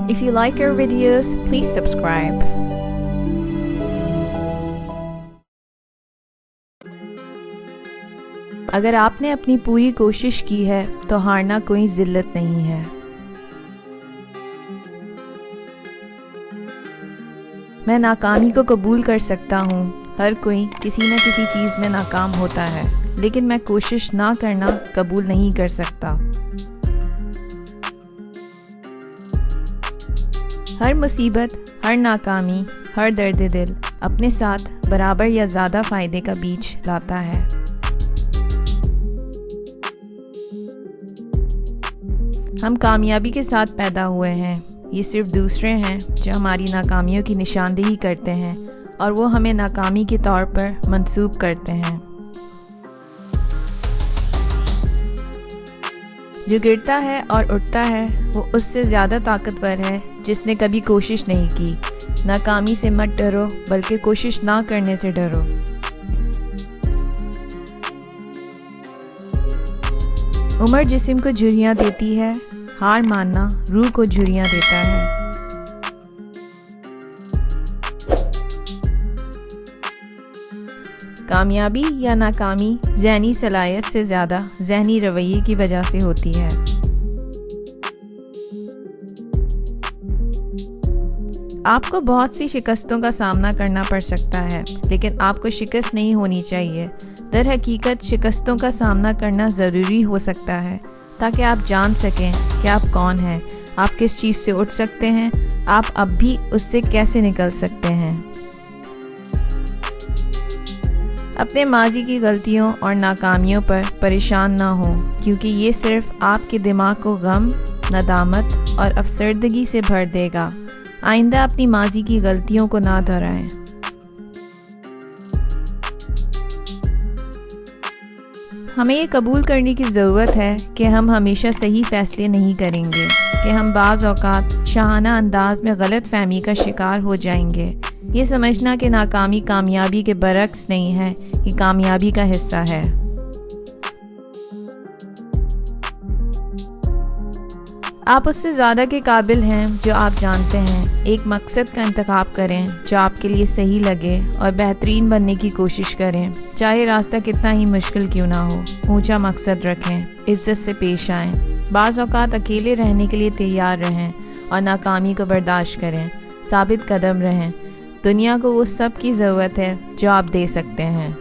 If you like our videos, please subscribe. अगर आपने अपनी पूरी कोशिश की है तो हारना कोई जिल्लत नहीं है। मैं नाकामी को कबूल कर सकता हूँ। हर कोई किसी न किसी चीज़ में नाकाम होता है, लेकिन मैं कोशिश ना करना कबूल नहीं कर सकता। हर मुसीबत, हर नाकामी, हर दर्द दिल अपने साथ बराबर या ज़्यादा फ़ायदे का बीज लाता है। हम कामयाबी के साथ पैदा हुए हैं। ये सिर्फ दूसरे हैं जो हमारी नाकामियों की निशानदेही करते हैं और वो हमें नाकामी के तौर पर मंसूब करते हैं। जो गिरता है और उठता है वो उससे ज़्यादा ताकतवर है जिसने कभी कोशिश नहीं की। नाकामी से मत डरो, बल्कि कोशिश ना करने से डरो। उम्र जिस्म को झुर्रियाँ देती है, हार मानना रूह को झुर्रियाँ देता है। कामयाबी या नाकामी ज़हनी सलाहियत से ज़्यादा ज़हनी रवैये की वजह से होती है। आपको बहुत सी शिकस्तों का सामना करना पड़ सकता है, लेकिन आपको शिकस्त नहीं होनी चाहिए। दर हकीकत शिकस्तों का सामना करना ज़रूरी हो सकता है ताकि आप जान सकें कि आप कौन हैं, आप किस चीज़ से उठ सकते हैं, आप अब भी उससे कैसे निकल सकते हैं। अपने माजी की गलतियों और नाकामियों पर परेशान ना हो, क्योंकि ये सिर्फ आपके दिमाग को गम, नदामत और अफसरदगी से भर देगा। आइंदा अपनी माजी की गलतियों को ना दोहराएं। हमें ये कबूल करने की ज़रूरत है कि हम हमेशा सही फ़ैसले नहीं करेंगे, कि हम बाज़ औक़ात शाहाना अंदाज में गलत फ़हमी का शिकार हो जाएंगे। ये समझना कि नाकामी कामयाबी के बरक्स नहीं है, ये कामयाबी का हिस्सा है। आप उससे ज़्यादा के काबिल हैं जो आप जानते हैं। एक मकसद का इंतखाब करें जो आपके लिए सही लगे और बेहतरीन बनने की कोशिश करें, चाहे रास्ता कितना ही मुश्किल क्यों ना हो। ऊंचा मकसद रखें, इज्जत से पेश आएं। बाज़ औक़ात अकेले रहने के लिए तैयार रहें और नाकामी को बर्दाश्त करें। साबित कदम रहें। दुनिया को वो सब की ज़रूरत है जो आप दे सकते हैं।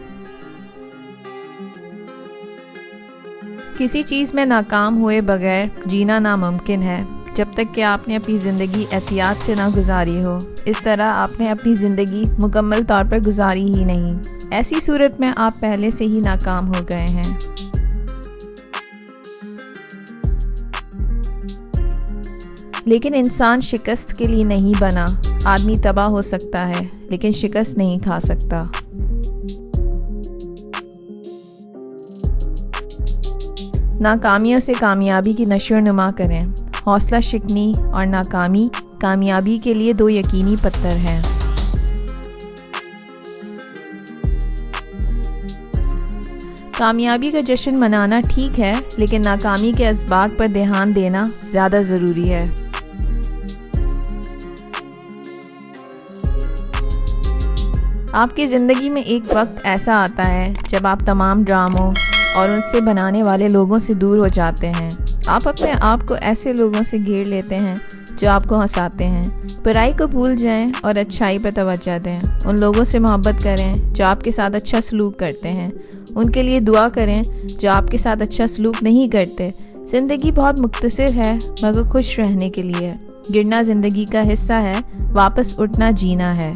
किसी चीज़ में नाकाम हुए बगैर जीना नामुमकिन है, जब तक कि आपने अपनी ज़िंदगी एहतियात से ना गुजारी हो। इस तरह आपने अपनी ज़िंदगी मुकम्मल तौर पर गुजारी ही नहीं। ऐसी सूरत में आप पहले से ही नाकाम हो गए हैं। लेकिन इंसान शिकस्त के लिए नहीं बना। आदमी तबाह हो सकता है, लेकिन शिकस्त नहीं खा सकता। नाकामियों से कामयाबी की नशोनुमा करें। हौसला शिकनी और नाकामी कामयाबी के लिए दो यकीनी पत्थर हैं। कामयाबी का जश्न मनाना ठीक है, लेकिन नाकामी के असबाब पर ध्यान देना ज़्यादा ज़रूरी है। आपकी ज़िंदगी में एक वक्त ऐसा आता है जब आप तमाम ड्रामों और उनसे बनाने वाले लोगों से दूर हो जाते हैं। आप अपने आप को ऐसे लोगों से घेर लेते हैं जो आपको हंसाते हैं। बुराई को भूल जाएं और अच्छाई पर तवज्जो दें। उन लोगों से मोहब्बत करें जो आपके साथ अच्छा सलूक करते हैं। उनके लिए दुआ करें जो आपके साथ अच्छा सलूक नहीं करते। ज़िंदगी बहुत मुख्तसर है, मगर खुश रहने के लिए। गिरना ज़िंदगी का हिस्सा है, वापस उठना जीना है।